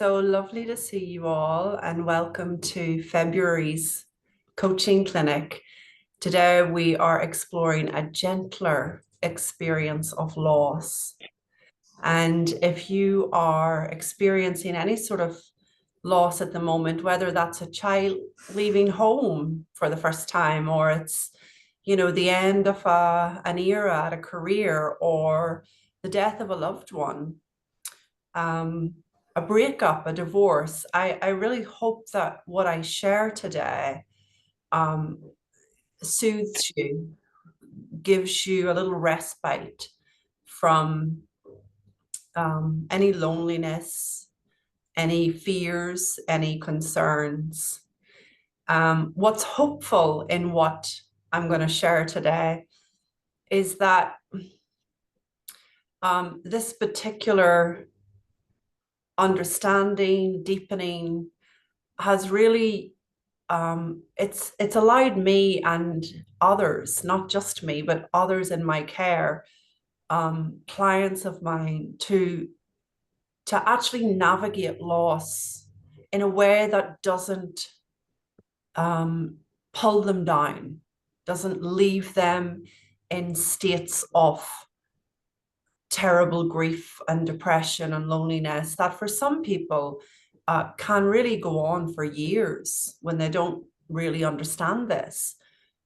So lovely to see you all, and welcome to February's coaching clinic. Today, we are exploring a gentler experience of loss. And if you are experiencing any sort of loss at the moment, whether that's a child leaving home for the first time, or it's, the end of an era at a career, or the death of a loved one, um, a breakup, a divorce, I really hope that what I share today um, soothes you, gives you a little respite from any loneliness, any fears, any concerns. What's hopeful in what I'm going to share today is that this particular understanding, deepening, has really it's allowed me and others, not just me, but others in my care, clients of mine, to actually navigate loss in a way that doesn't um, pull them down, doesn't leave them in states of terrible grief and depression and loneliness that for some people can really go on for years when they don't really understand this.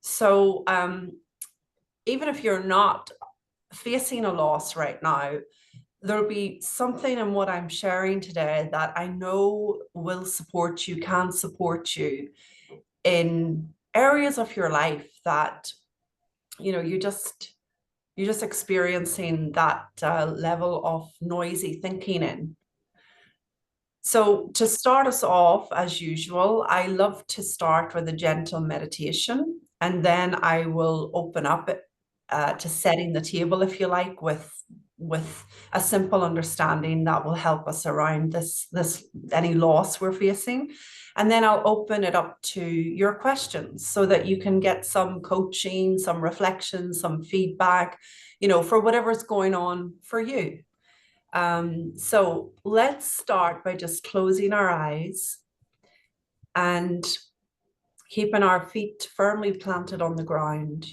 So even if you're not facing a loss right now, there'll be something in what I'm sharing today that I know will support you, can support you in areas of your life that, you're just experiencing that level of noisy thinking in. So to start us off, as usual, I love to start with a gentle meditation, and then I will open up to setting the table, if you like, with a simple understanding that will help us around this any loss we're facing. And then I'll open it up to your questions so that you can get some coaching, some reflection, some feedback, for whatever's going on for you. So let's start by just closing our eyes and keeping our feet firmly planted on the ground.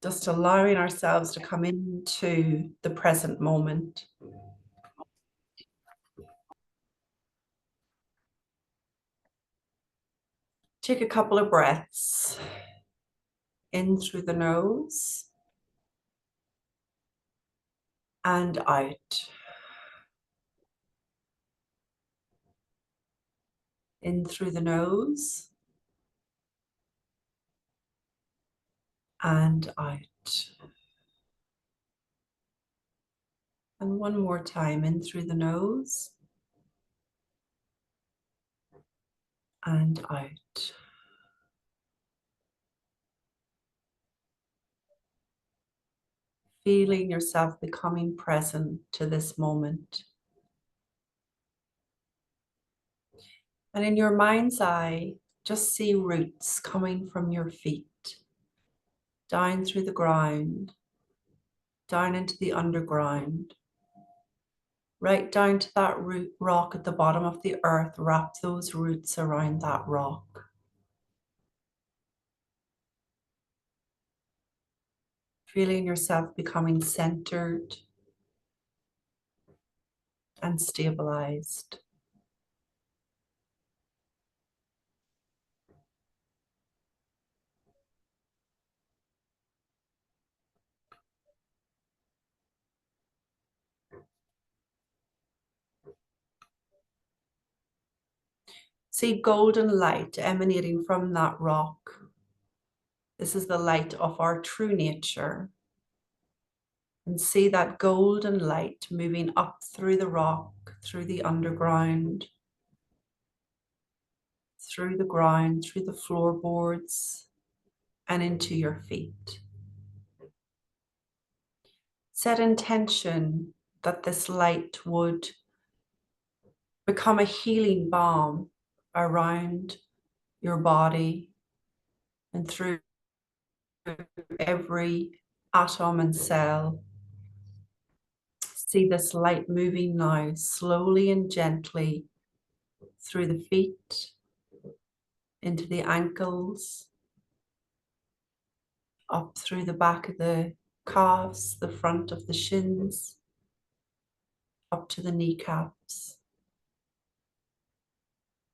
Just allowing ourselves to come into the present moment. Take a couple of breaths in through the nose and out. In through the nose and out. And one more time, in through the nose and out. Feeling yourself becoming present to this moment. And in your mind's eye, just see roots coming from your feet, down through the ground, down into the underground, right down to that root rock at the bottom of the earth. Wrap those roots around that rock. Feeling yourself becoming centered and stabilized. See golden light emanating from that rock. This is the light of our true nature. And see that golden light moving up through the rock, through the underground, through the ground, through the floorboards, and into your feet. Set intention that this light would become a healing balm around your body and through every atom and cell. See this light moving now slowly and gently through the feet, into the ankles, up through the back of the calves, the front of the shins, up to the kneecaps,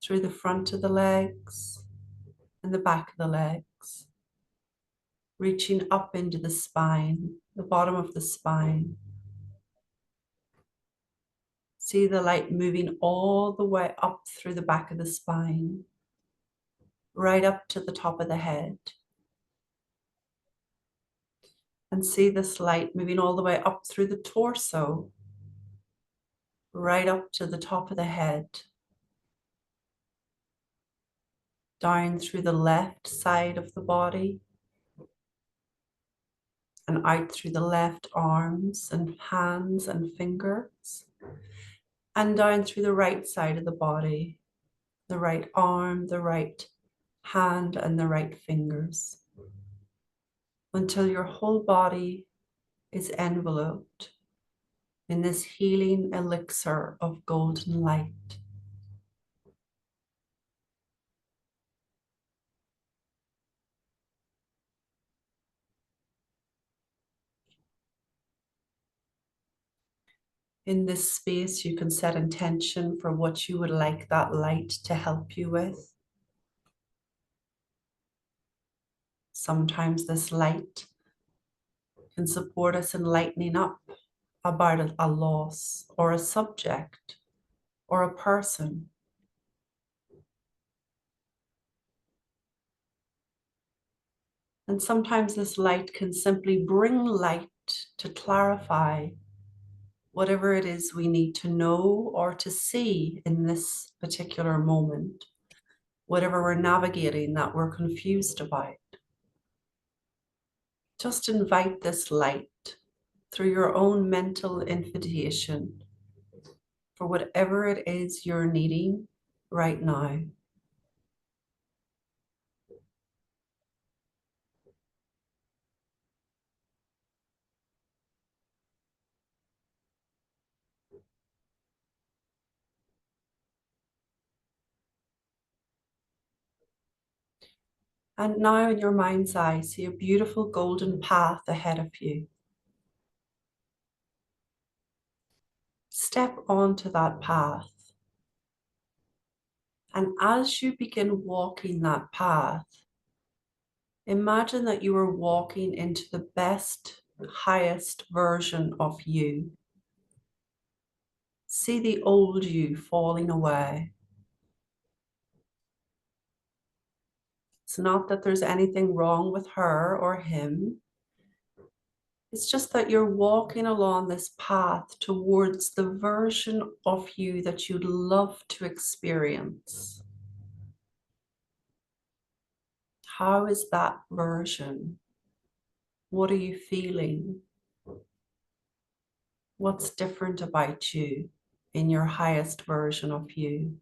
through the front of the legs and the back of the legs, reaching up into the spine, the bottom of the spine. See the light moving all the way up through the back of the spine, right up to the top of the head. And see this light moving all the way up through the torso, right up to the top of the head, down through the left side of the body, and out through the left arms and hands and fingers, and down through the right side of the body, the right arm, the right hand, and the right fingers, until your whole body is enveloped in this healing elixir of golden light. In this space, you can set intention for what you would like that light to help you with. Sometimes this light can support us in lightening up about a loss or a subject or a person. And sometimes this light can simply bring light to clarify whatever it is we need to know or to see in this particular moment, whatever we're navigating that we're confused about. Just invite this light through your own mental invitation for whatever it is you're needing right now. And now in your mind's eye, see a beautiful golden path ahead of you. Step onto that path. And as you begin walking that path, imagine that you are walking into the best, highest version of you. See the old you falling away. It's not that there's anything wrong with her or him. It's just that you're walking along this path towards the version of you that you'd love to experience. How is that version? What are you feeling? What's different about you in your highest version of you?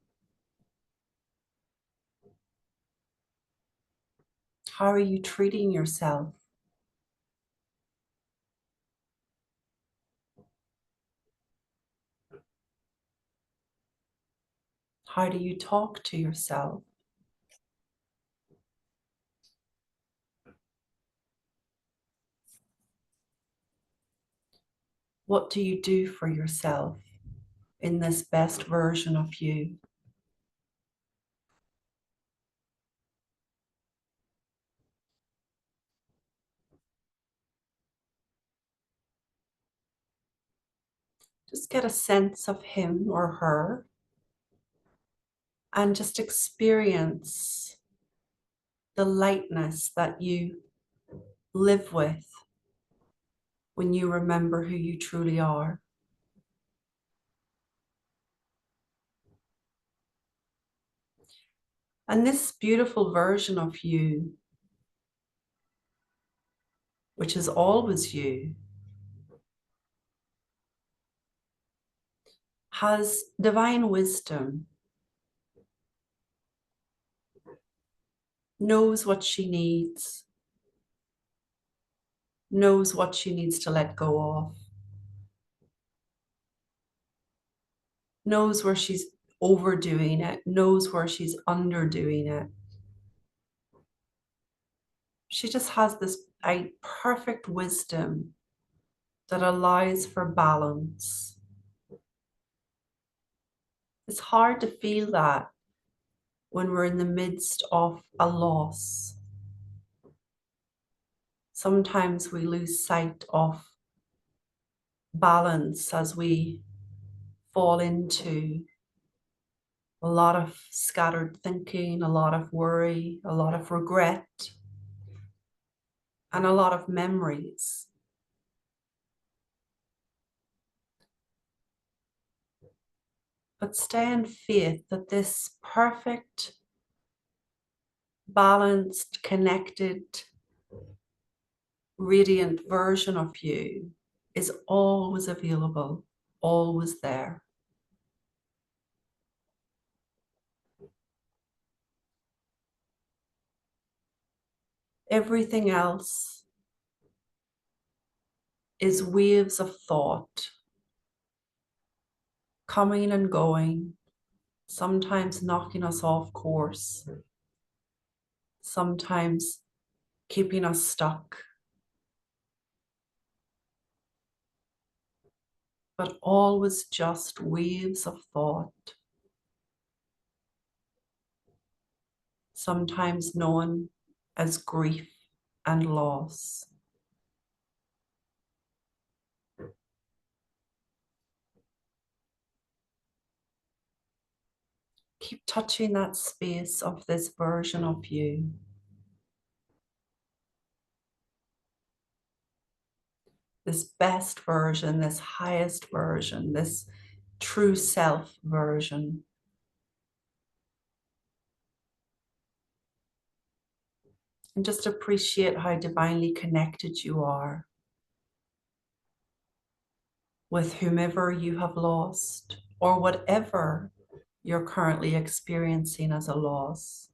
How are you treating yourself? How do you talk to yourself? What do you do for yourself in this best version of you? Just get a sense of him or her and just experience the lightness that you live with when you remember who you truly are. And this beautiful version of you, which is always you, has divine wisdom, knows what she needs, knows what she needs to let go of. knows where she's overdoing it, knows where she's underdoing it. She just has this a perfect wisdom that allows for balance. It's hard to feel that when we're in the midst of a loss. Sometimes we lose sight of balance as we fall into a lot of scattered thinking, a lot of worry, a lot of regret, and a lot of memories. But stay in faith that this perfect, balanced, connected, radiant version of you is always available, always there. Everything else is waves of thought coming and going, sometimes knocking us off course, sometimes keeping us stuck, but always just waves of thought, sometimes known as grief and loss. Keep touching that space of this version of you. This best version, this highest version, this true self version. And just appreciate how divinely connected you are with whomever you have lost or whatever you're currently experiencing as a loss.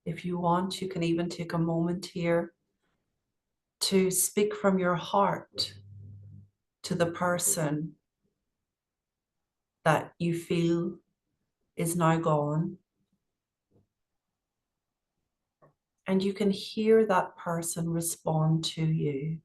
If you want, you can even take a moment here to speak from your heart to the person that you feel is now gone. And you can hear that person respond to you.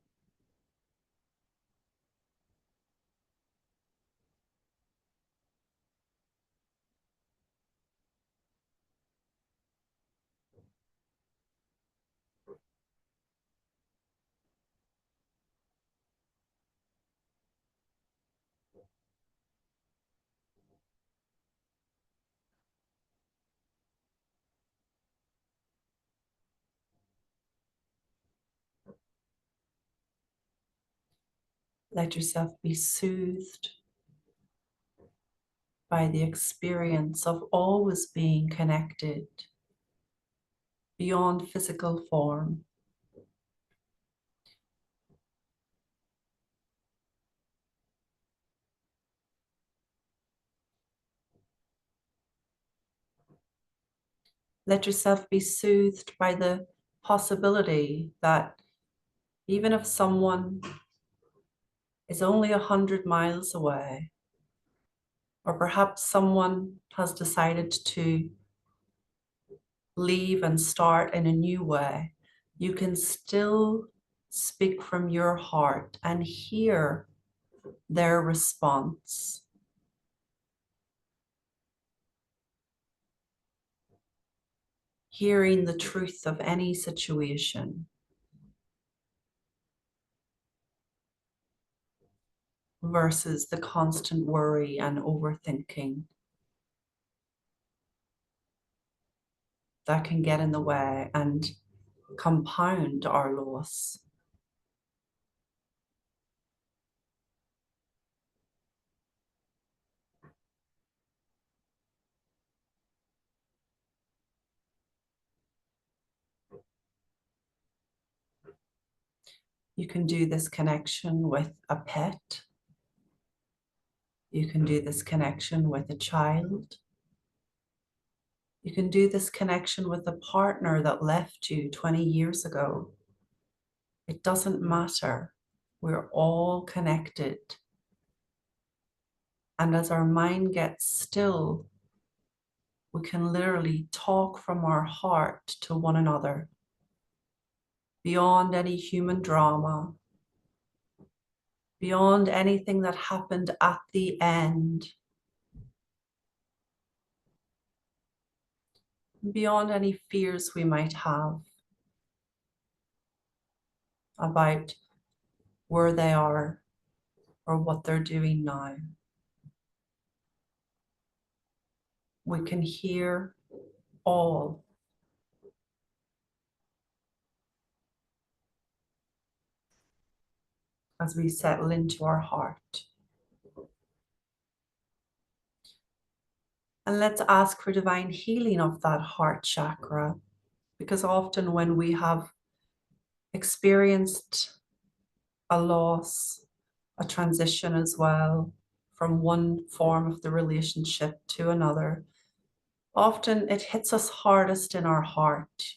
Let yourself be soothed by the experience of always being connected beyond physical form. Let yourself be soothed by the possibility that even if someone is only 100 miles away, or perhaps someone has decided to leave and start in a new way, you can still speak from your heart and hear their response. Hearing the truth of any situation versus the constant worry and overthinking that can get in the way and compound our loss. You can do this connection with a pet. You can do this connection with a child. You can do this connection with a partner that left you 20 years ago. It doesn't matter. We're all connected. And as our mind gets still, we can literally talk from our heart to one another, beyond any human drama, beyond anything that happened at the end, beyond any fears we might have about where they are or what they're doing now. We can hear all as we settle into our heart. And let's ask for divine healing of that heart chakra, because often when we have experienced a loss, a transition as well, from one form of the relationship to another, often it hits us hardest in our heart.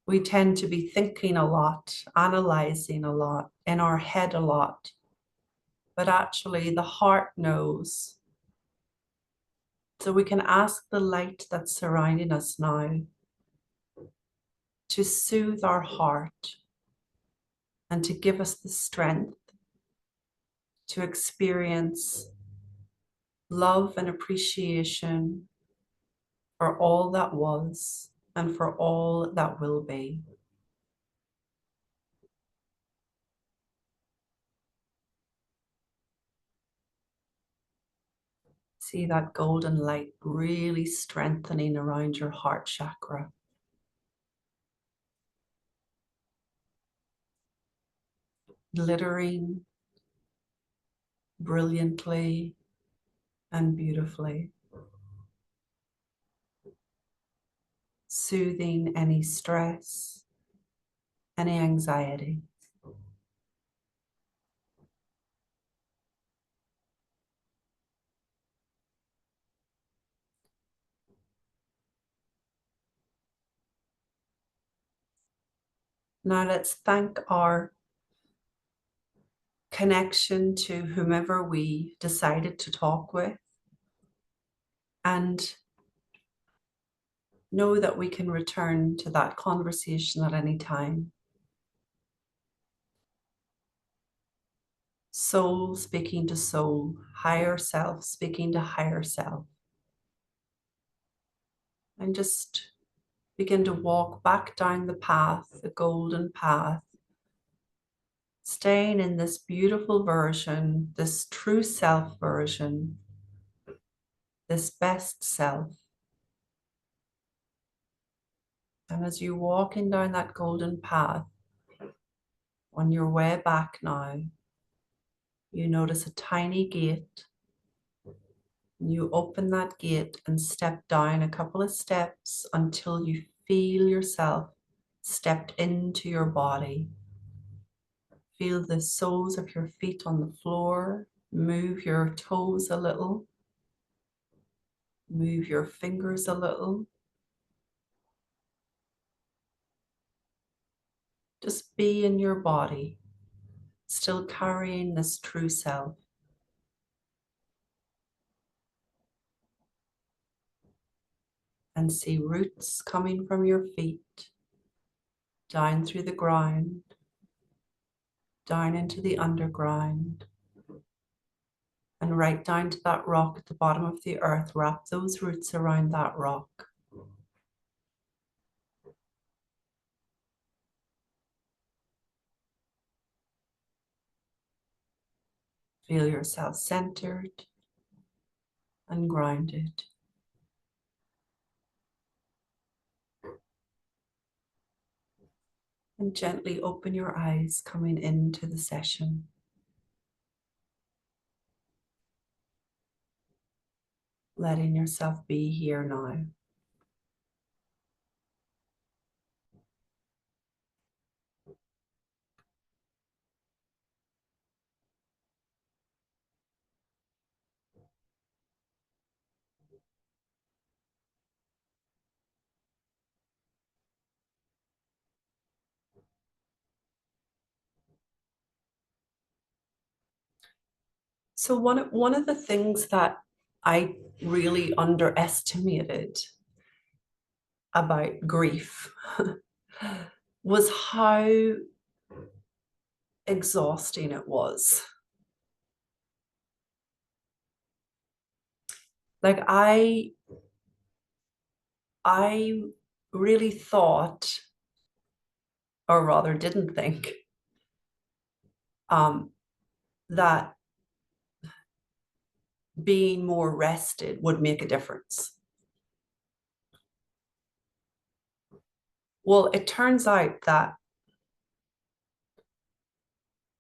We tend to be thinking a lot, analyzing a lot, in our head a lot, but actually the heart knows. So we can ask the light that's surrounding us now to soothe our heart and to give us the strength to experience love and appreciation for all that was and for all that will be. See that golden light really strengthening around your heart chakra. Glittering brilliantly and beautifully, soothing any stress, any anxiety. Now let's thank our connection to whomever we decided to talk with, and know that we can return to that conversation at any time. Soul speaking to soul, higher self speaking to higher self. And just begin to walk back down the path, the golden path, staying in this beautiful version, this true self version, this best self. And as you're walking down that golden path, on your way back now, you notice a tiny gate. You open that gate and step down a couple of steps until you feel yourself stepped into your body. Feel the soles of your feet on the floor. Move your toes a little. Move your fingers a little. Just be in your body, still carrying this true self. And see roots coming from your feet, down through the ground, down into the underground, and right down to that rock at the bottom of the earth. Wrap those roots around that rock. Feel yourself centered and grounded. And gently open your eyes coming into the session. Letting yourself be here now. So one of the things that I really underestimated about grief was how exhausting it was. Like I really thought, or rather didn't think, um, that being more rested would make a difference. Well, it turns out that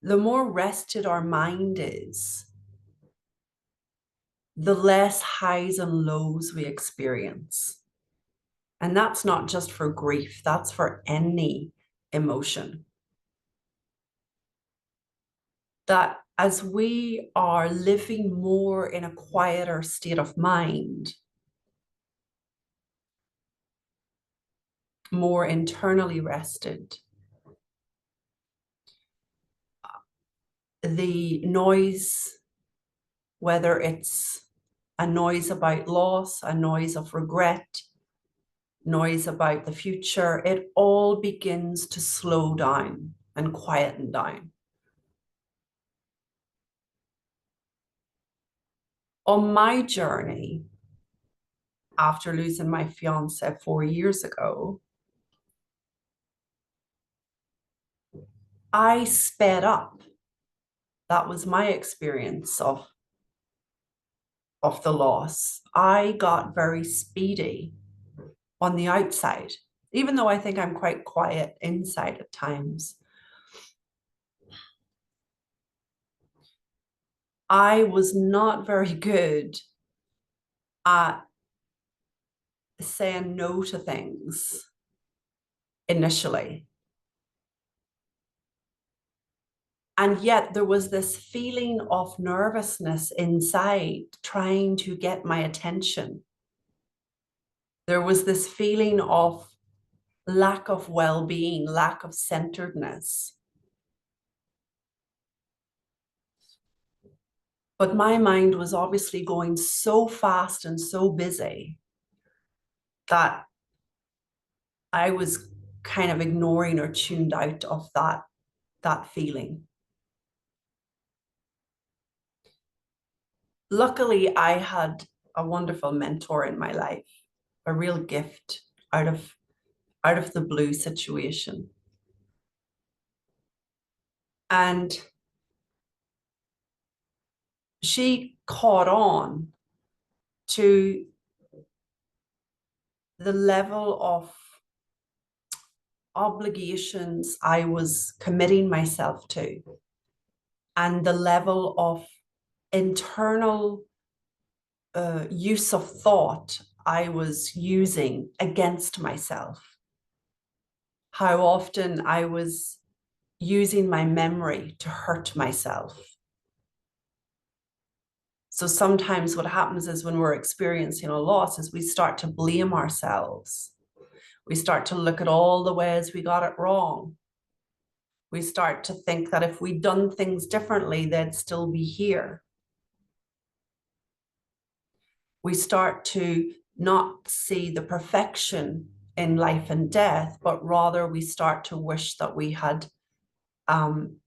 the more rested our mind is, the less highs and lows we experience. And that's not just for grief, that's for any emotion. That as we are living more in a quieter state of mind, more internally rested, the noise, whether it's a noise about loss, a noise of regret, noise about the future, it all begins to slow down and quieten down. On my journey, after losing my fiance 4 years ago, I sped up. That was my experience of the loss. I got very speedy on the outside, even though I think I'm quite quiet inside at times. I was not very good at saying no to things initially. And yet there was this feeling of nervousness inside trying to get my attention. There was this feeling of lack of well-being, lack of centeredness. But my mind was obviously going so fast and so busy that I was kind of ignoring or tuned out of that feeling. Luckily, I had a wonderful mentor in my life, a real gift out of the blue situation. And she caught on to the level of obligations I was committing myself to and the level of internal use of thought I was using against myself. How often I was using my memory to hurt myself. So sometimes what happens is when we're experiencing a loss is we start to blame ourselves. We start to look at all the ways we got it wrong. We start to think that if we'd done things differently, they'd still be here. We start to not see the perfection in life and death, but rather we start to wish that we had been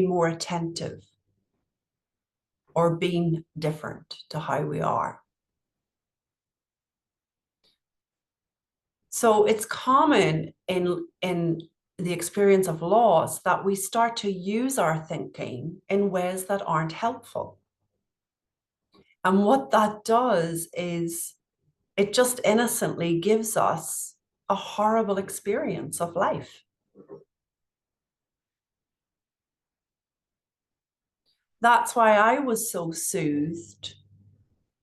more attentive or been different to how we are. So it's common in the experience of loss that we start to use our thinking in ways that aren't helpful. And what that does is it just innocently gives us a horrible experience of life. That's why I was so soothed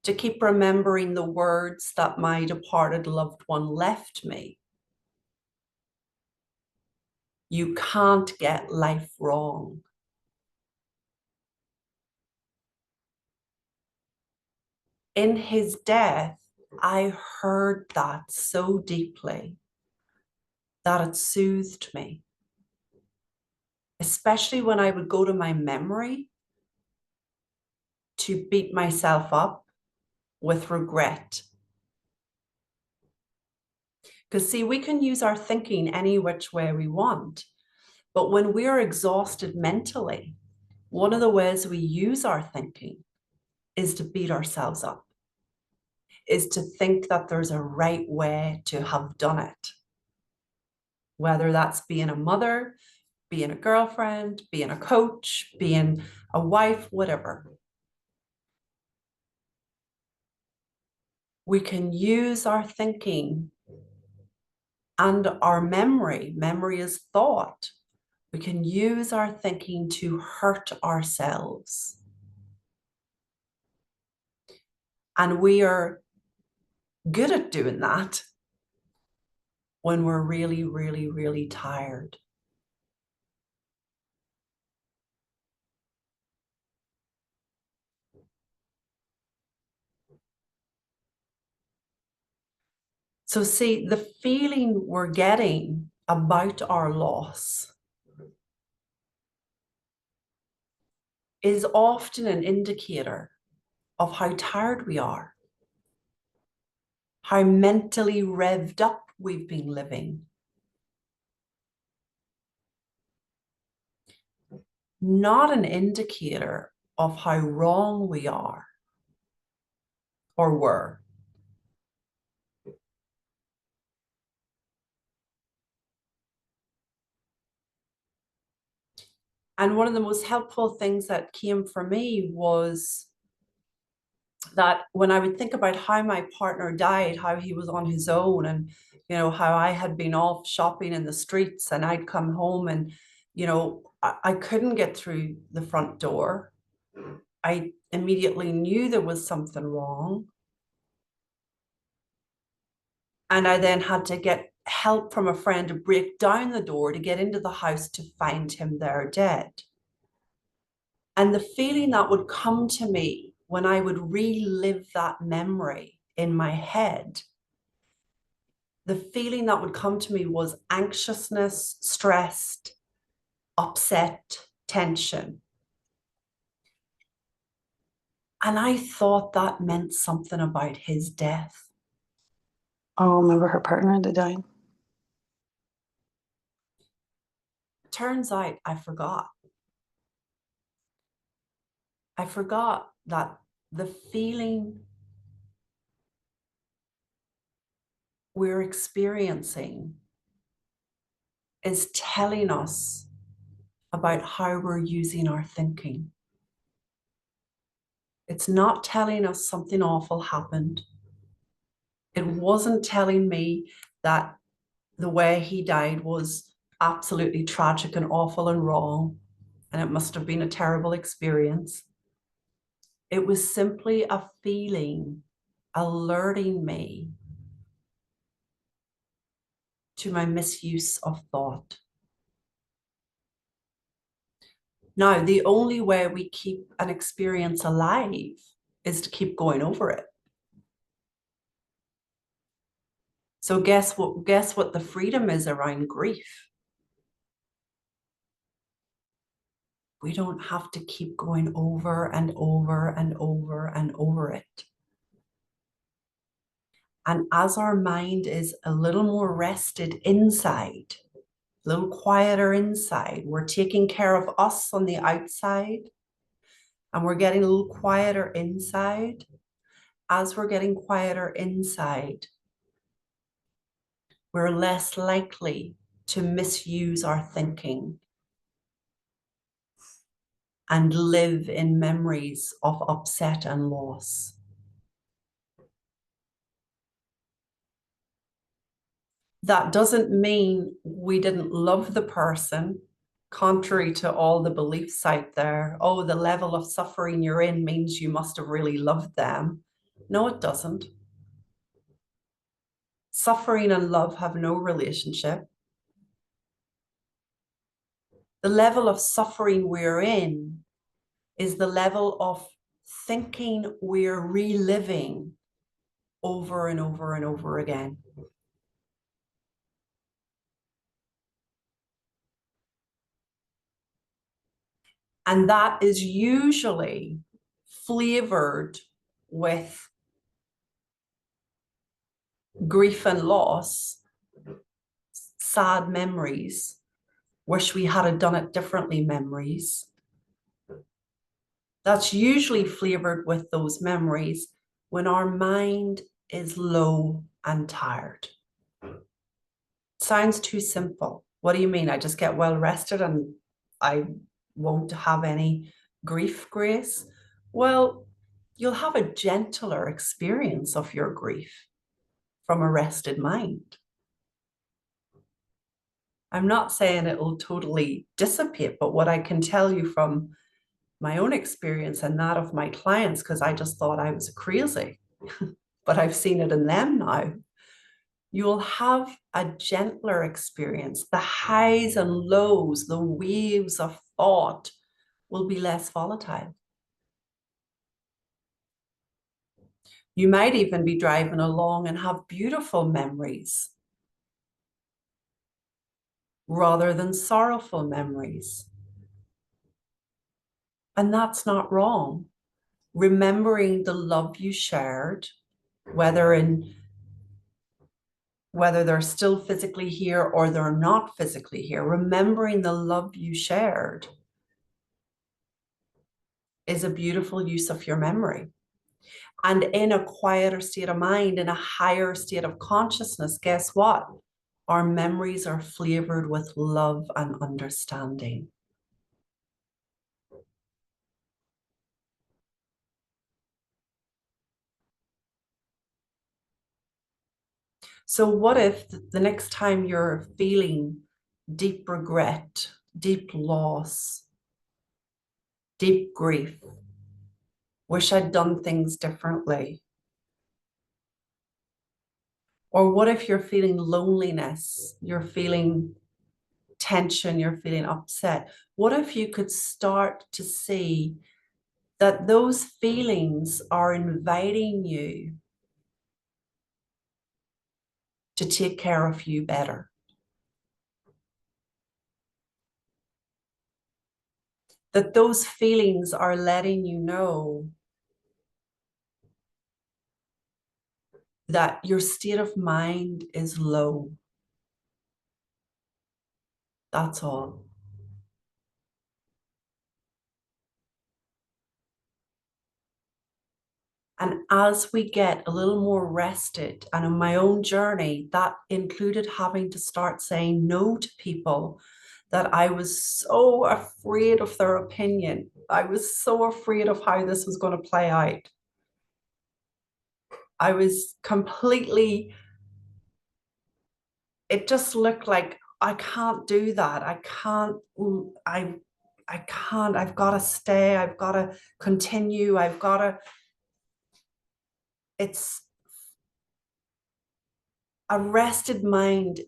to keep remembering the words that my departed loved one left me. You can't get life wrong. In his death, I heard that so deeply that it soothed me, especially when I would go to my memory to beat myself up with regret. Because, see, we can use our thinking any which way we want. But when we're exhausted mentally, one of the ways we use our thinking is to beat ourselves up, is to think that there's a right way to have done it. Whether that's being a mother, being a girlfriend, being a coach, being a wife, whatever. We can use our thinking and our memory. Memory is thought. We can use our thinking to hurt ourselves. And we are good at doing that when we're really, really, really tired. So see, the feeling we're getting about our loss is often an indicator of how tired we are, how mentally revved up we've been living. Not an indicator of how wrong we are or were. And one of the most helpful things that came for me was that when I would think about how my partner died, how he was on his own, and how I had been off shopping in the streets, and I'd come home and I couldn't get through the front door. I immediately knew there was something wrong. And I then had to get help from a friend to break down the door to get into the house to find him there dead. And the feeling that would come to me when I would relive that memory in my head, the feeling that would come to me was anxiousness, stressed, upset, tension. And I thought that meant something about his death. Oh, remember her partner that died? Turns out I forgot. I forgot that the feeling we're experiencing is telling us about how we're using our thinking. It's not telling us something awful happened. It wasn't telling me that the way he died was absolutely tragic and awful and wrong, and it must have been a terrible experience. It was simply a feeling alerting me to my misuse of thought. Now, the only way we keep an experience alive is to keep going over it. So guess what the freedom is around grief? We don't have to keep going over and over and over and over it. And as our mind is a little more rested inside, a little quieter inside, we're taking care of us on the outside, and we're getting a little quieter inside. As we're getting quieter inside, we're less likely to misuse our thinking and live in memories of upset and loss. That doesn't mean we didn't love the person, contrary to all the beliefs out there. Oh, the level of suffering you're in means you must have really loved them. No, it doesn't. Suffering and love have no relationship. The level of suffering we're in is the level of thinking we're reliving over and over and over again. And that is usually flavored with grief and loss, sad memories, wish we had done it differently memories. That's usually flavored with those memories when our mind is low and tired. Sounds too simple. What do you mean? I just get well rested and I won't have any grief, Grace? Well, you'll have a gentler experience of your grief from a rested mind. I'm not saying it will totally dissipate, but what I can tell you from my own experience and that of my clients, because I just thought I was crazy, but I've seen it in them now. You'll have a gentler experience. The highs and lows, the waves of thought will be less volatile. You might even be driving along and have beautiful memories rather than sorrowful memories. And that's not wrong. Remembering the love you shared, whether they're still physically here or they're not physically here, remembering the love you shared is a beautiful use of your memory. And in a quieter state of mind, in a higher state of consciousness, guess what? Our memories are flavored with love and understanding. So what if the next time you're feeling deep regret, deep loss, deep grief, wish I'd done things differently? Or what if you're feeling loneliness, you're feeling tension, you're feeling upset? What if you could start to see that those feelings are inviting you to take care of you better? That those feelings are letting you know that your state of mind is low. That's all. And as we get a little more rested, and in my own journey, that included having to start saying no to people that I was so afraid of their opinion. I was so afraid of how this was going to play out. I was completely, it just looked like I can't do that. I can't, I can't, I've got to stay, I've got to continue, I've got to, it's a rested mind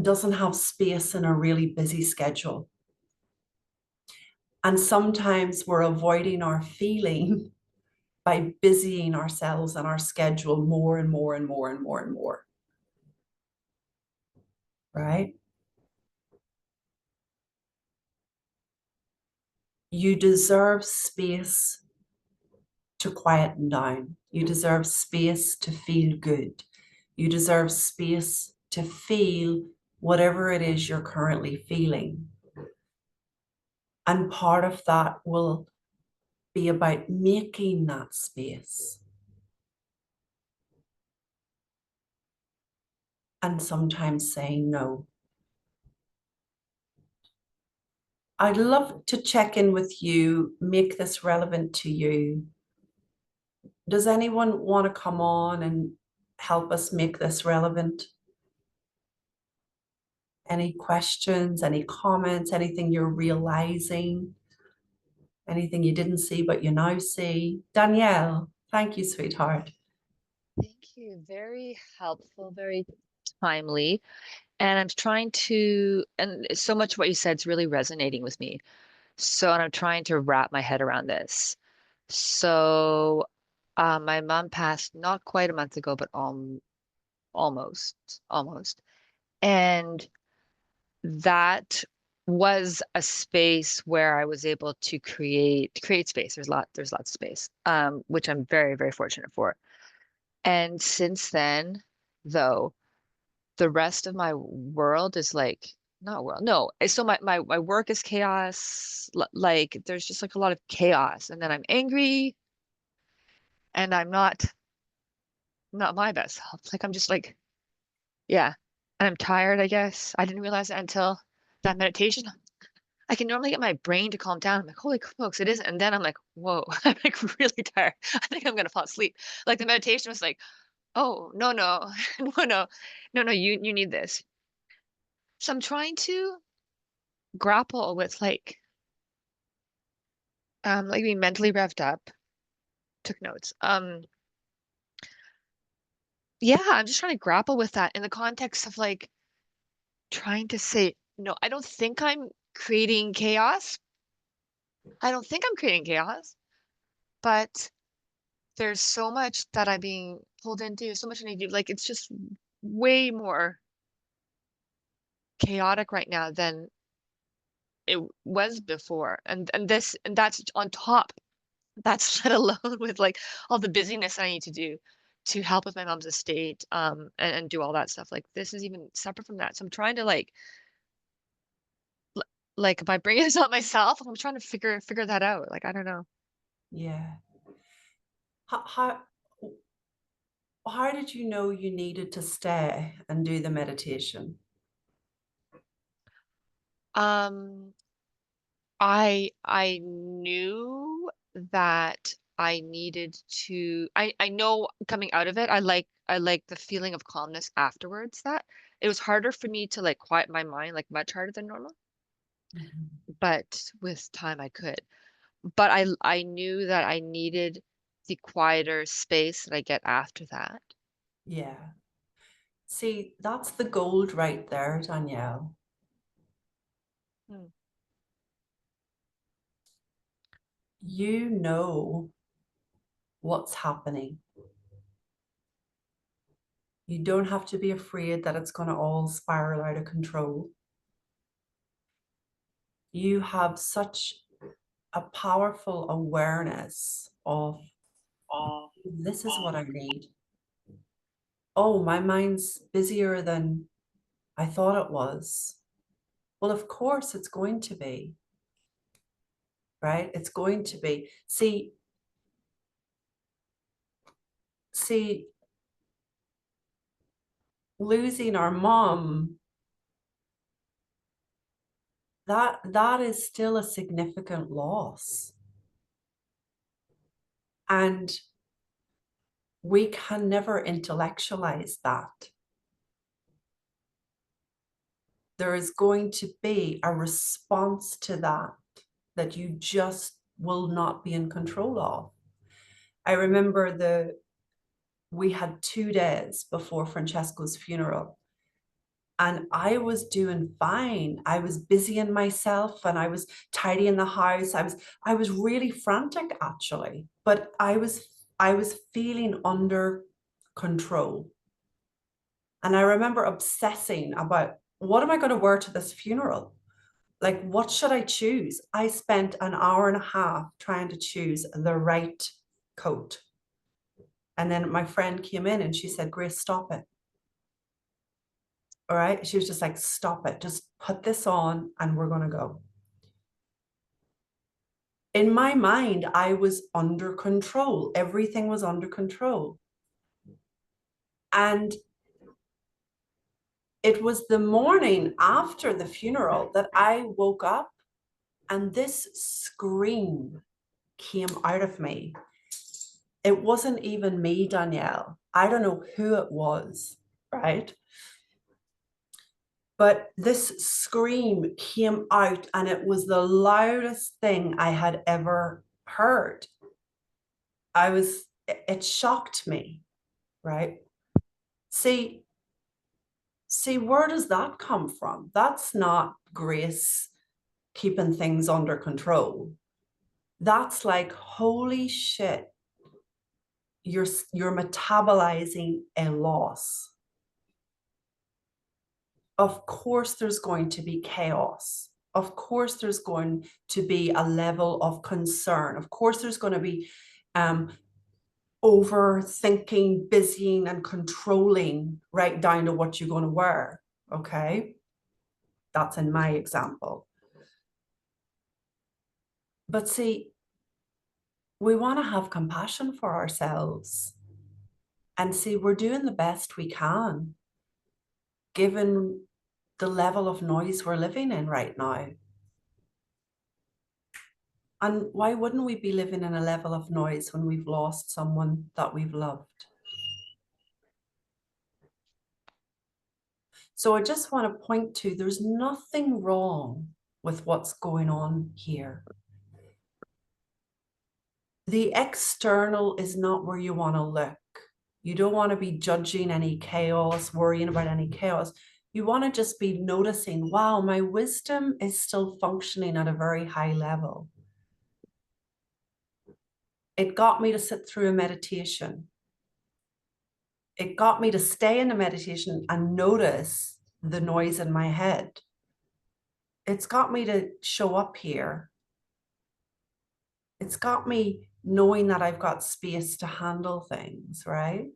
doesn't have space in a really busy schedule. And sometimes we're avoiding our feeling by busying ourselves and our schedule more and more and more and more and more. Right? You deserve space to quieten down. You deserve space to feel good. You deserve space to feel whatever it is you're currently feeling. And part of that will be about making that space. And sometimes saying no. I'd love to check in with you, make this relevant to you. Does anyone want to come on and help us make this relevant? Any questions, any comments, anything you're realizing, anything you didn't see but you now see? Danielle, thank you, sweetheart. Thank you. Very helpful, very timely. And I'm trying to, and so much of what you said is really resonating with me. So, and I'm trying to wrap my head around this. So, my mom passed not quite a month ago, but almost. And that was a space where I was able to create space. There's lots of space, which I'm very, very fortunate for. And since then, though, the rest of my world is like not world, no. So my work is chaos. Like there's just like a lot of chaos, and then I'm angry, and I'm not my best self. Like I'm just like yeah, and I'm tired. I guess I didn't realize it until that meditation. I can normally get my brain to calm down. I'm like, holy smokes, it isn't. And then I'm like, whoa, I'm like really tired. I think I'm gonna fall asleep. Like the meditation was like, oh, no, no, no, you need this. So I'm trying to grapple with like being mentally revved up, took notes. Yeah, I'm just trying to grapple with that in the context of like trying to say, no, I don't think I'm creating chaos. I don't think I'm creating chaos, but there's so much that I'm being pulled into, so much I need to do. Like it's just way more chaotic right now than it was before. And that's on top. That's let alone with like all the busyness I need to do to help with my mom's estate, and do all that stuff. Like this is even separate from that. So I'm trying to l- like if I bring this up myself, I'm trying to figure that out. Like I don't know. Yeah. How how did you know you needed to stay and do the meditation? Um, I knew that I needed to I know coming out of it, I like the feeling of calmness afterwards that it was harder for me to like quiet my mind, like much harder than normal, Mhm. but with time I could. But I knew that I needed the quieter space that I get after that. Yeah. See, that's the gold right there, Danielle. Hmm. You know what's happening. You don't have to be afraid that it's going to all spiral out of control. You have such a powerful awareness of this is what I need. Oh, my mind's busier than I thought it was. Well, of course it's going to be, right? It's going to be. See, losing our mom, that is still a significant loss. And we can never intellectualize that. There is going to be a response to that that you just will not be in control of. I remember we had 2 days before Francesco's funeral, and I was doing fine. I was busying myself and I was tidying the house. I was really frantic actually, but I was feeling under control. And I remember obsessing about what am I going to wear to this funeral? Like, what should I choose? I spent an hour and a half trying to choose the right coat. And then my friend came in and she said, Grace, stop it. All right. She was just like, stop it. Just put this on and we're going to go. In my mind, I was under control. Everything was under control. And it was the morning after the funeral that I woke up and this scream came out of me. It wasn't even me, Danielle. I don't know who it was, right? But this scream came out and it was the loudest thing I had ever heard. It shocked me, right? See, where does that come from? That's not Grace keeping things under control. That's like, holy shit, you're metabolizing a loss. Of course there's going to be chaos. of course there's going to be a level of concern. Of course there's going to be overthinking, busying, and controlling right down to what you're going to wear. Okay, that's in my example. But see, we want to have compassion for ourselves and see we're doing the best we can given the level of noise we're living in right now. And why wouldn't we be living in a level of noise when we've lost someone that we've loved? So I just want to point to, there's nothing wrong with what's going on here. The external is not where you want to look. You don't want to be judging any chaos, worrying about any chaos. You want to just be noticing, wow, my wisdom is still functioning at a very high level. It got me to sit through a meditation. It got me to stay in a meditation and notice the noise in my head. It's got me to show up here. It's got me knowing that I've got space to handle things, right?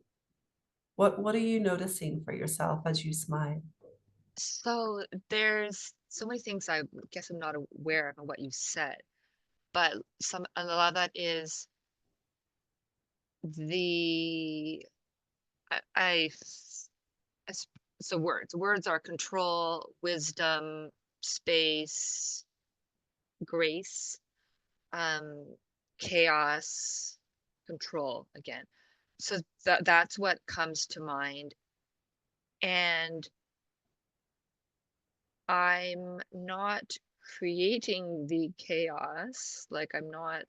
What are you noticing for yourself as you smile? So there's so many things I guess I'm not aware of what you said, but a lot of that is the I so words are control, wisdom, space, grace, chaos, control again. So that's what comes to mind. And I'm not creating the chaos, like I'm not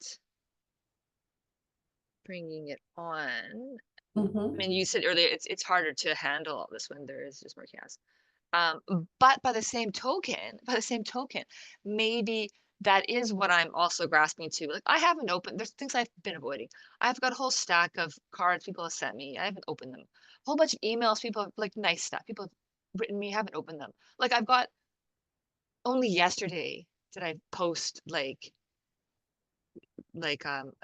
bringing it on. I mean, you said earlier it's harder to handle all this when there is just more chaos. But by the same token, maybe that is what I'm also grasping to. Like I haven't opened, there's things I've been avoiding. I've got a whole stack of cards people have sent me. I haven't opened them. A whole bunch of emails, people have, like nice stuff. People have written me, haven't opened them. Like I've got only yesterday did I post like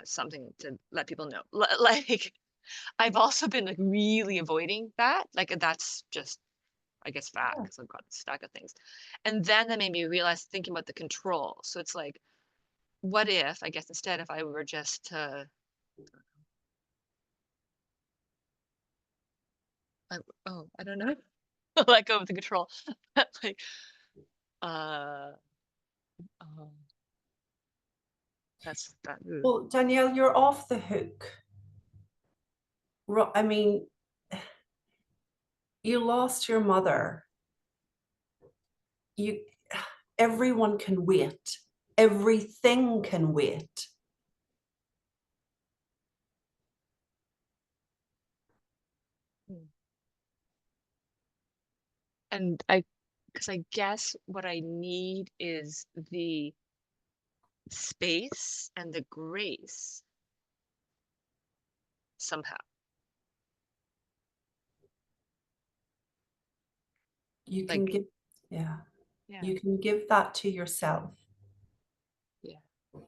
something to let people know. Like I've also been like really avoiding that. Like that's just I guess fact because I've got a stack of things. And then that made me realize thinking about the control. So it's like, what if, I guess instead if I were just to I don't know, let go of the control. Like uh um, that's that. Well, Danielle, you're off the hook. I mean, you lost your mother. Everyone can wait. Everything can wait. And because I guess what I need is the space and the grace somehow. You can Like, give, yeah. yeah, You can give that to yourself. yeah.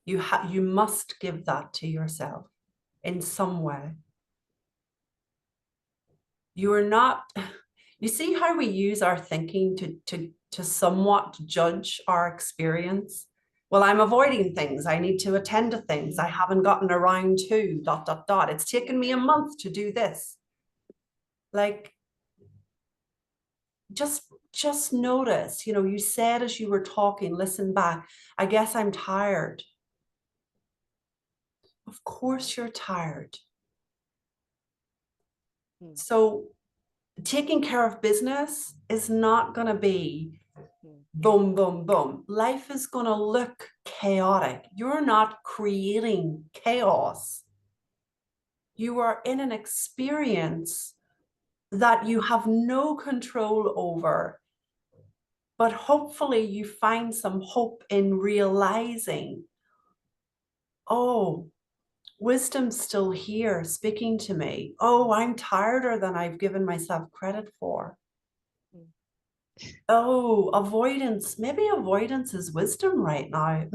You must give that to yourself in some way. You are not, you see how we use our thinking to somewhat judge our experience? Well, I'm avoiding things. I need to attend to things. I haven't gotten around to ... It's taken me a month to do this. Like, just notice, you know, you said as you were talking, listen back, I guess I'm tired. Of course you're tired. So taking care of business is not going to be boom, boom, boom. Life is going to look chaotic. You're not creating chaos. You are in an experience that you have no control over. But hopefully you find some hope in realizing, oh, wisdom's still here speaking to me. Oh, I'm tireder than I've given myself credit for. Oh, avoidance. Maybe avoidance is wisdom right now.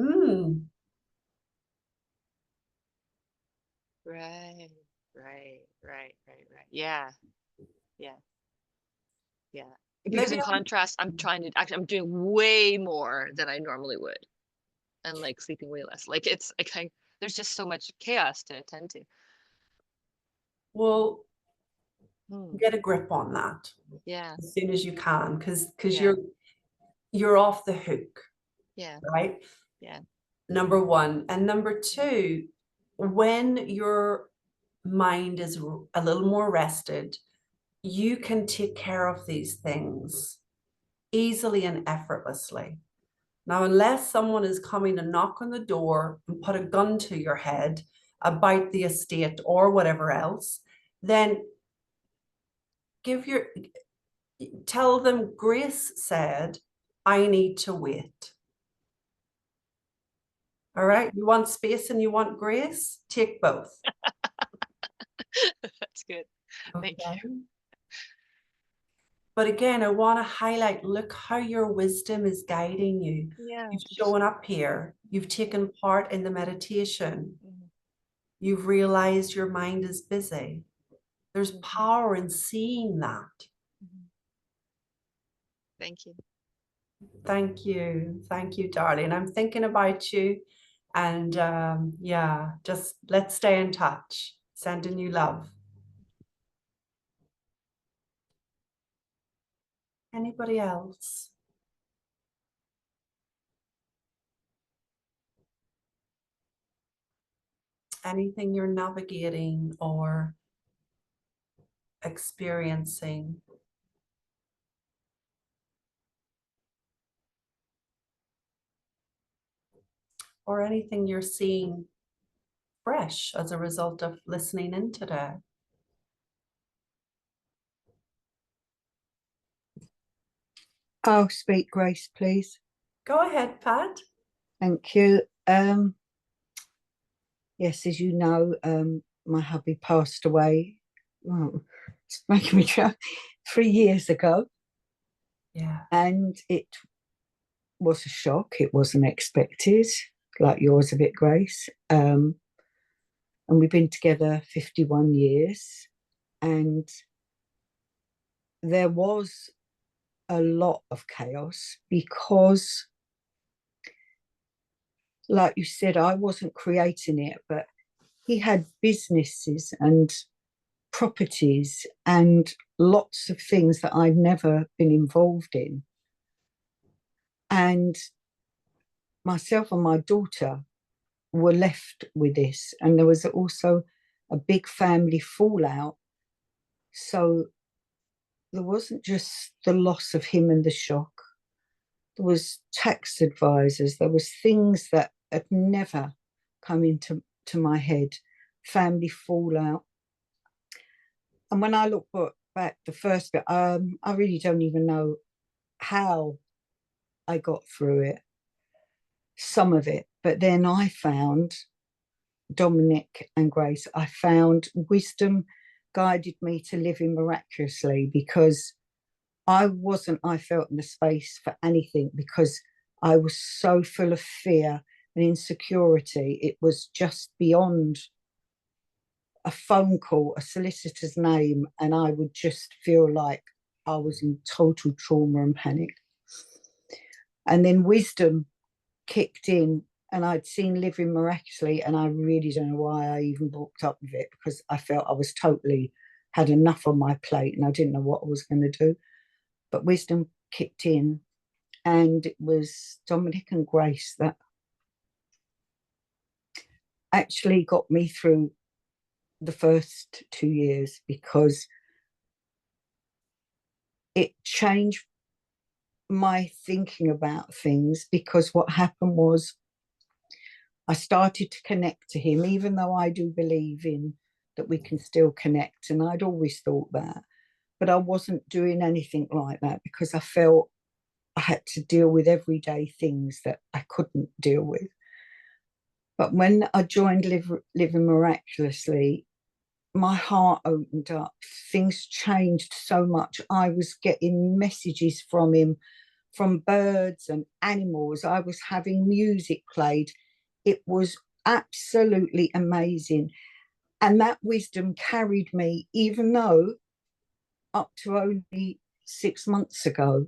Right, right. Yeah, yeah, yeah. Because Maybe in contrast, I'm trying to actually, I'm doing way more than I normally would, and like sleeping way less. Like it's like there's just so much chaos to attend to. we'll Hmm. get a grip on that Yeah, as soon as you can, because yeah, you're off the hook, yeah, right? yeah. Number one. And number two, when your mind is a little more rested, you can take care of these things easily and effortlessly. Now, unless someone is coming to knock on the door and put a gun to your head about the estate or whatever else, then give your tell them Grace said, I need to wait. All Yeah, right. You want space and you want grace? Take both. that's good. Thank Okay. you. But again, I want to highlight, look how your wisdom is guiding you. Yeah. You've shown up here. You've taken part in the meditation. Mhm, You've realized your mind is busy. There's mhm, power in seeing that. mhm. Thank you. Thank you. Thank you, darling. I'm thinking about you. And yeah, just let's stay in touch. Sending you love. Anybody else? Anything you're navigating or experiencing? Or anything you're seeing fresh as a result of listening in today? I'll speak, Grace, please. Go ahead, Pat. Thank you. Yes, as you know, my hubby passed away. Well, it's making me try 3 years ago, Yeah. and it was a shock. It wasn't expected, like yours a bit, Grace. And we've been together 51 years, and there was a lot of chaos because, like you said, I wasn't creating it, but he had businesses and properties and lots of things that I'd never been involved in. And myself and my daughter were left with this. And there was also a big family fallout. So there wasn't just the loss of him and the shock. There was tax advisors. There was things that had never come into my head. Family fallout. And when I look back, the first bit, I really don't even know how I got through it, some of it. But then I found Dominic and Grace. I found wisdom guided me to living miraculously because I felt in the space for anything because I was so full of fear and insecurity. It was just beyond a phone call, a solicitor's name, and I would just feel like I was in total trauma and panic. And then wisdom kicked in, and I'd seen Living Miraculously, and I really don't know why I even booked up with it because I felt I was totally had enough on my plate and I didn't know what I was going to do. But wisdom kicked in, and it was Dominic and Grace that actually got me through the first 2 years because it changed my thinking about things. Because what happened was I started to connect to him, even though I do believe in that we can still connect. And I'd always thought that. But I wasn't doing anything like that because I felt I had to deal with everyday things that I couldn't deal with. But when I joined Living Miraculously, my heart opened up. Things changed so much. I was getting messages from him, from birds and animals. I was having music played. It was absolutely amazing. And that wisdom carried me, even though up to only 6 months ago,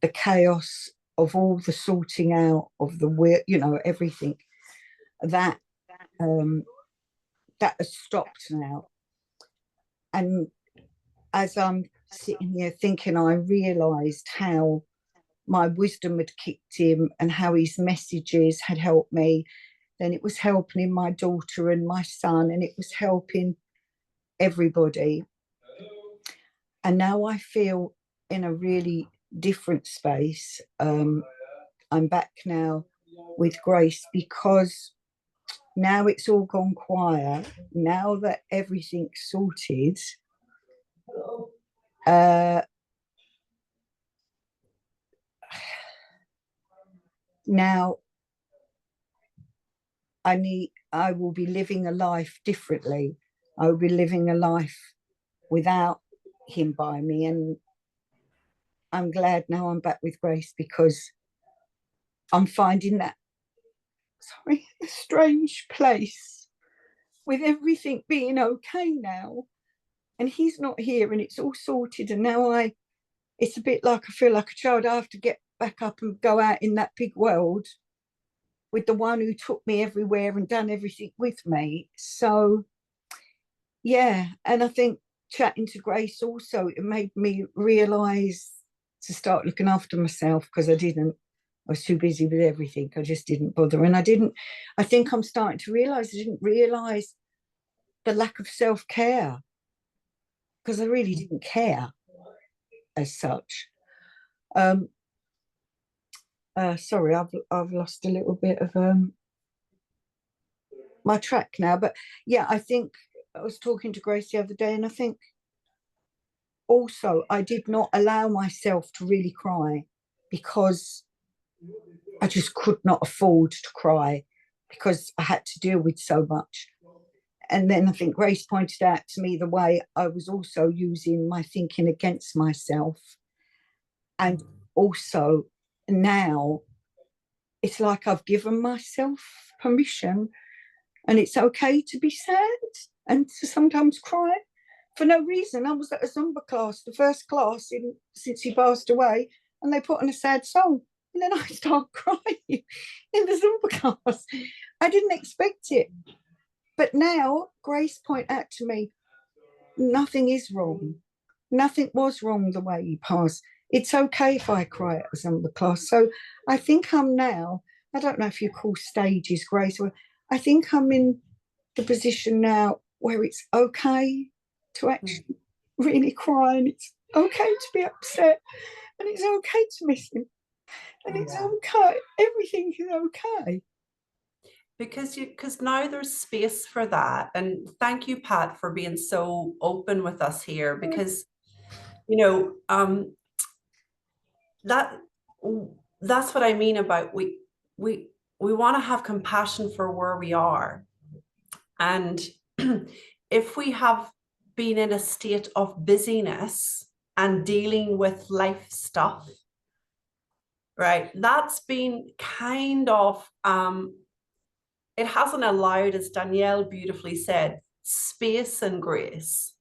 the chaos of all the sorting out of the, everything that that has stopped now. And as I'm sitting here thinking, I realised how my wisdom had kicked in and how his messages had helped me. Then it was helping my daughter and my son, and it was helping everybody. And now I feel in a really different space. I'm back now with Grace because now it's all gone quiet. Now that everything's sorted, now I will be living a life differently. I will be living a life without him by me. And I'm glad now I'm back with Grace because I'm finding that, a strange place with everything being okay now. And he's not here and it's all sorted. And now it's a bit like I feel like a child. I have to get back up and go out in that big world with the one who took me everywhere and done everything with me. So, yeah. And I think chatting to Grace also, it made me realise to start looking after myself because I was too busy with everything. I just didn't bother. And I think I'm starting to realise I didn't realise the lack of self-care because I really didn't care as such. Sorry, I've lost a little bit of my track now. But yeah, I think I was talking to Grace the other day, and I think also I did not allow myself to really cry because I just could not afford to cry because I had to deal with so much. And then I think Grace pointed out to me the way I was also using my thinking against myself. And also now it's like I've given myself permission and it's okay to be sad and to sometimes cry for no reason. I was at a Zumba class, the first class since he passed away, and they put on a sad song. And then I start crying in the Zumba class. I didn't expect it. But now Grace pointed out to me, nothing is wrong. Nothing was wrong the way he passed. It's okay if I cry at a Zumba class. So I think I'm now, I don't know if you call stages, Grace, I think I'm in the position now where it's okay to actually really cry, and it's okay to be upset, and it's okay to miss him, and it's okay. Everything is okay. Because now there's space for that. And thank you, Pat, for being so open with us here, because that's what I mean about we want to have compassion for where we are. And if we have been in a state of busyness and dealing with life stuff, right, that's been kind of it hasn't allowed, as Danielle beautifully said, space and grace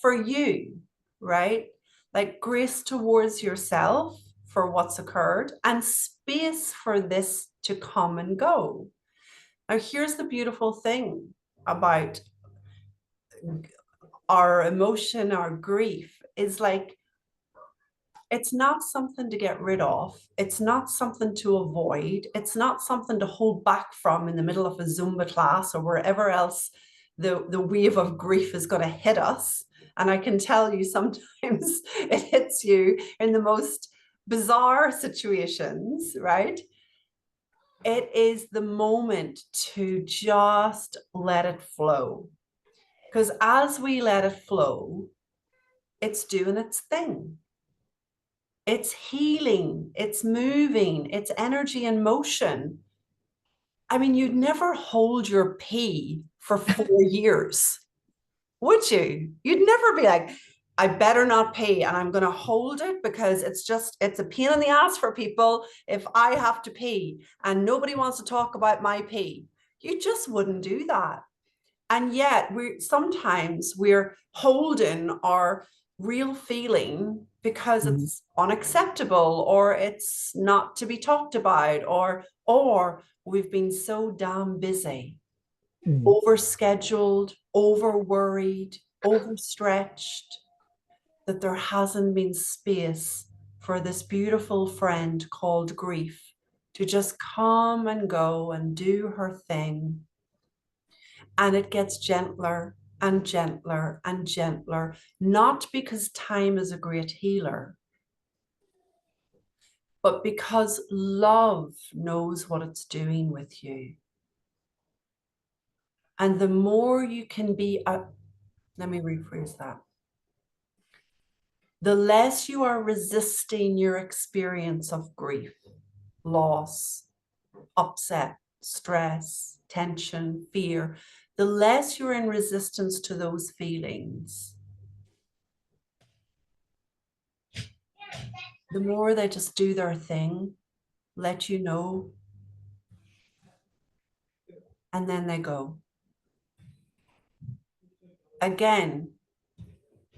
for you, right? Like grace towards yourself for what's occurred and space for this to come and go. Now, here's the beautiful thing about our emotion, our grief, is like, it's not something to get rid of. It's not something to avoid. It's not something to hold back from in the middle of a Zumba class or wherever else the wave of grief is going to hit us. And I can tell you sometimes it hits you in the most bizarre situations, right? It is the moment to just let it flow. Because as we let it flow, it's doing its thing. It's healing, it's moving, it's energy in motion. I mean, you'd never hold your pee for 4 years, Would you? You'd never be like, I better not pee and I'm going to hold it because it's a pain in the ass for people if I have to pee and nobody wants to talk about my pee. You just wouldn't do that. And yet we're holding our real feeling because it's unacceptable or it's not to be talked about or we've been so damn busy, overscheduled, over worried, overstretched, that there hasn't been space for this beautiful friend called grief to just come and go and do her thing. And it gets gentler and gentler and gentler, not because time is a great healer, but because love knows what it's doing with you. And the more you can be, let me rephrase that. The less you are resisting your experience of grief, loss, upset, stress, tension, fear, the less you're in resistance to those feelings, the more they just do their thing, let you know, and then they go. Again,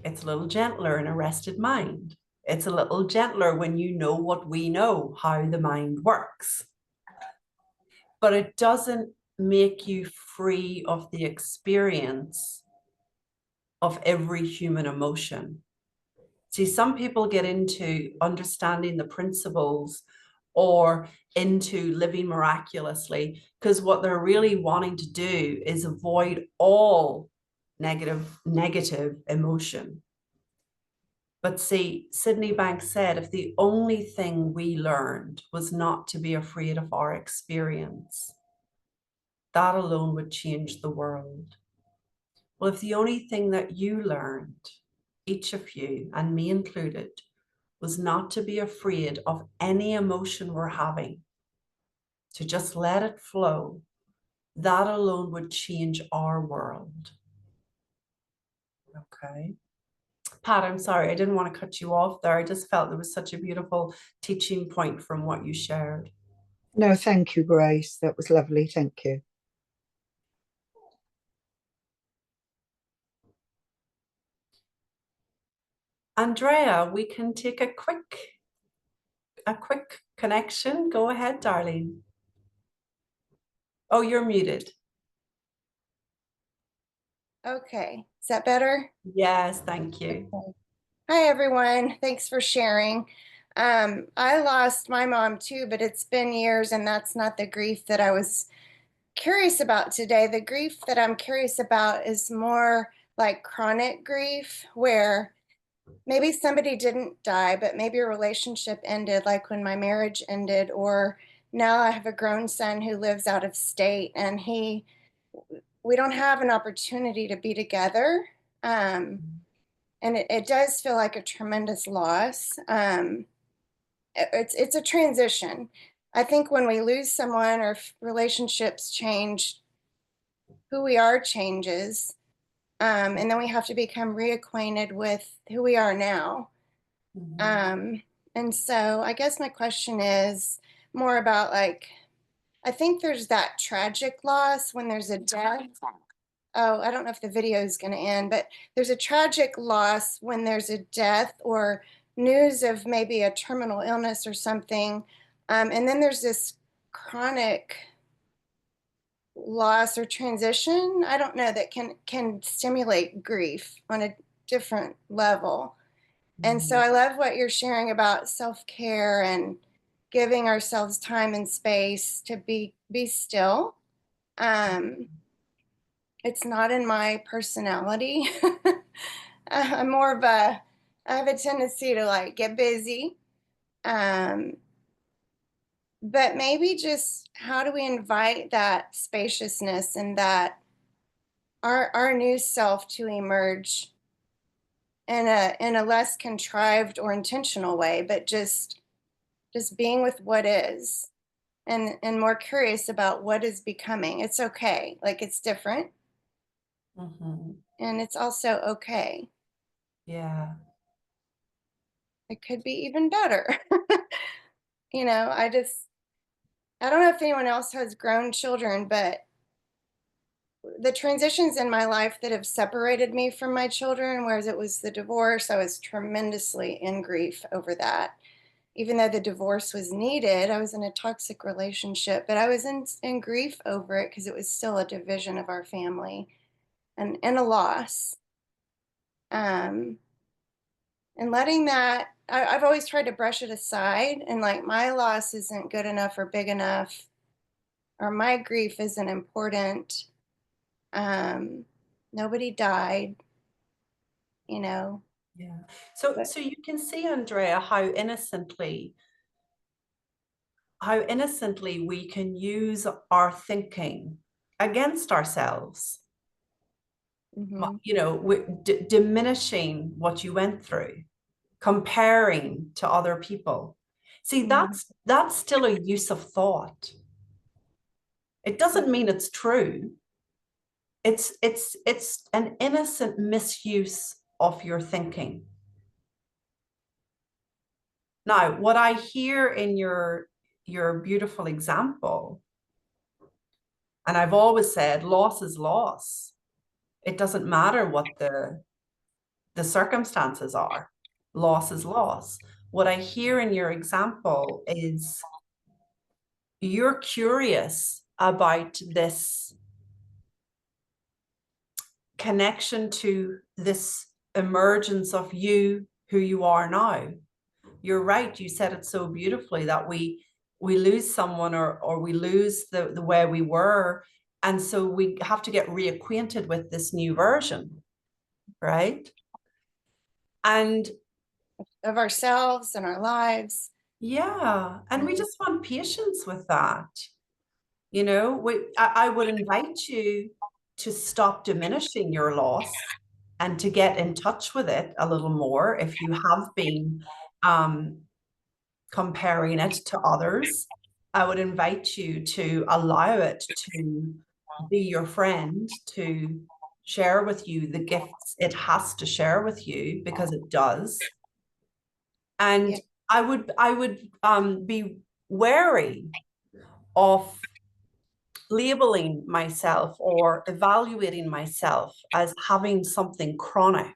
it's a little gentler in a rested mind. It's a little gentler when you know what we know, how the mind works. But it doesn't make you free of the experience of every human emotion. See, some people get into understanding the principles or into living miraculously because what they're really wanting to do is avoid all negative emotion. But see, Sydney Banks said, if the only thing we learned was not to be afraid of our experience, that alone would change the world. Well, if the only thing that you learned, each of you, and me included, was not to be afraid of any emotion we're having, to just let it flow, that alone would change our world. Okay. Pat, I'm sorry, I didn't want to cut you off there. I just felt there was such a beautiful teaching point from what you shared. No, thank you, Grace. That was lovely. Thank you. Andrea, we can take a quick connection. Go ahead, darling. Oh, you're muted. Okay, is that better? Yes, thank you. Okay. Hi, everyone. Thanks for sharing. I lost my mom too, but it's been years, and that's not the grief that I was curious about today. The grief that I'm curious about is more like chronic grief, where maybe somebody didn't die, but maybe a relationship ended, like when my marriage ended, or now I have a grown son who lives out of state, and we don't have an opportunity to be together. And it does feel like a tremendous loss. It's a transition. I think when we lose someone or relationships change, who we are changes. And then we have to become reacquainted with who we are now. And so I guess my question is more about like, I think there's that tragic loss when there's a death. Oh, I don't know if the video is going to end, but there's a tragic loss when there's a death or news of maybe a terminal illness or something. And then there's this chronic loss or transition, I don't know, that can stimulate grief on a different level. And so I love what you're sharing about self-care and giving ourselves time and space to be still. It's not in my personality. I'm more of I have a tendency to like get busy. But maybe just how do we invite that spaciousness and that our new self to emerge in a less contrived or intentional way, but just being with what is and more curious about what is becoming. It's okay, like it's different. and it's also okay. Yeah. It could be even better. You know, I don't know if anyone else has grown children, but the transitions in my life that have separated me from my children, whereas it was the divorce, I was tremendously in grief over that. Even though the divorce was needed, I was in a toxic relationship, but I was in grief over it because it was still a division of our family and a loss. Um, and letting that, I've always tried to brush it aside and like my loss isn't good enough or big enough, or my grief isn't important. Um, Nobody died, you know. Yeah. So But you can see, Andrea, how innocently we can use our thinking against ourselves. mhm, You know, diminishing what you went through, comparing to other people. See, mhm, that's still a use of thought. It doesn't mean it's true. It's an innocent misuse of your thinking. Now, what I hear in your beautiful example, and I've always said, loss is loss. It doesn't matter what the circumstances are. Loss is loss. What I hear in your example is you're curious about this connection to this emergence of you, who you are now. You're right. You said it so beautifully that we lose someone, or we lose the way we were. And so we have to get reacquainted with this new version, right? And of ourselves and our lives. yeah, and we just want patience with that. You know, I would invite you to stop diminishing your loss and to get in touch with it a little more if you have been comparing it to others. I would invite you to allow it to be your friend, to share with you the gifts it has to share with you, because it does. And Yeah. I would be wary of labeling myself or evaluating myself as having something chronic.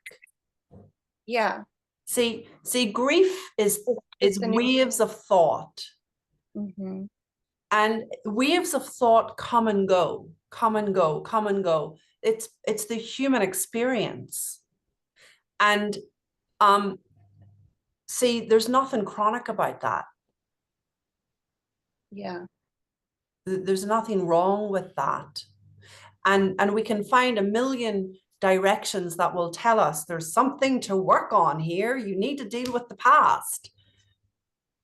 Yeah. See, grief is It's the new. waves of thought, Mhm. and waves of thought come and go, come and go, come and go. It's the human experience. And see, there's nothing chronic about that. Yeah. There's nothing wrong with that. And we can find a million directions that will tell us there's something to work on here. You need to deal with the past.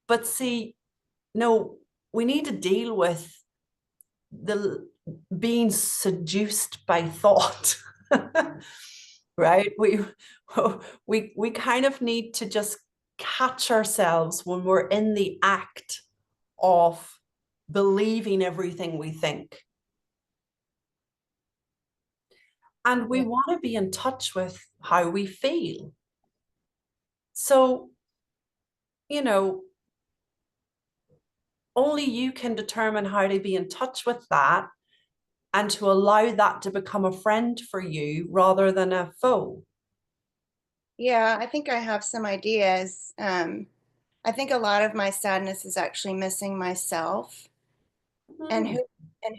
But see, no, we need to deal with the being seduced by thought. Right? We kind of need to just catch ourselves when we're in the act of believing everything we think. And we Yeah. want to be in touch with how we feel. So, you know, only you can determine how to be in touch with that and to allow that to become a friend for you rather than a foe. Yeah, I think I have some ideas. I think a lot of my sadness is actually missing myself and Mm.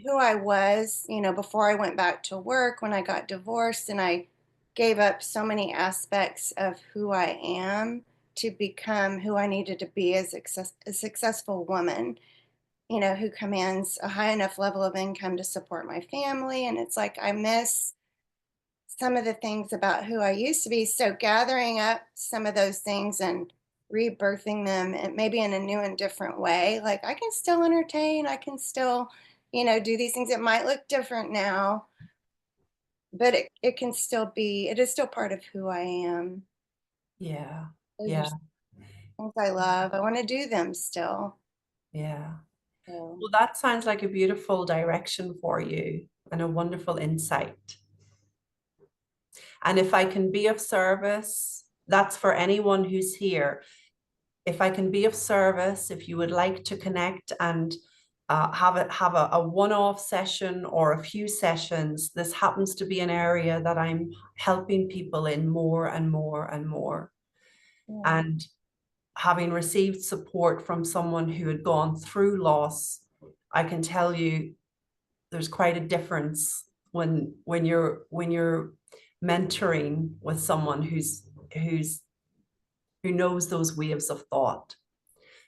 who I was, you know, before I went back to work, when I got divorced and I gave up so many aspects of who I am to become who I needed to be as a successful woman, you know, who commands a high enough level of income to support my family. And it's like I miss some of the things about who I used to be. So gathering up some of those things and rebirthing them, and maybe in a new and different way. Like I can still entertain, I can still, you know, do these things. It might look different now, but it can still be, it is still part of who I am. Yeah, Those are yeah, things I love. I want to do them still. yeah. So Well, that sounds like a beautiful direction for you and a wonderful insight. And if I can be of service, that's for anyone who's here. If I can be of service, if you would like to connect and have a one-off session or a few sessions, this happens to be an area that I'm helping people in more and more and more. Yeah. And having received support from someone who had gone through loss, I can tell you there's quite a difference when you're mentoring with someone who knows those waves of thought.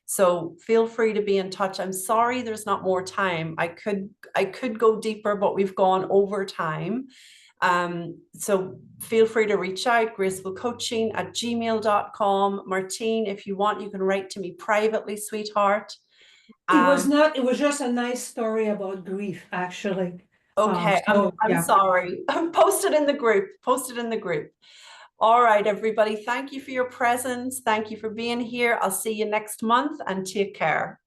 So feel free to be in touch. I'm sorry there's not more time. I could go deeper, but we've gone over time. So feel free to reach out, gracefulcoaching@gmail.com. Martine, if you want, you can write to me privately, sweetheart. It was not, it was just a nice story about grief, actually. Okay, So, I'm yeah. sorry. Post it in the group. Post it in the group. All right, everybody. Thank you for your presence. Thank you for being here. I'll see you next month and take care.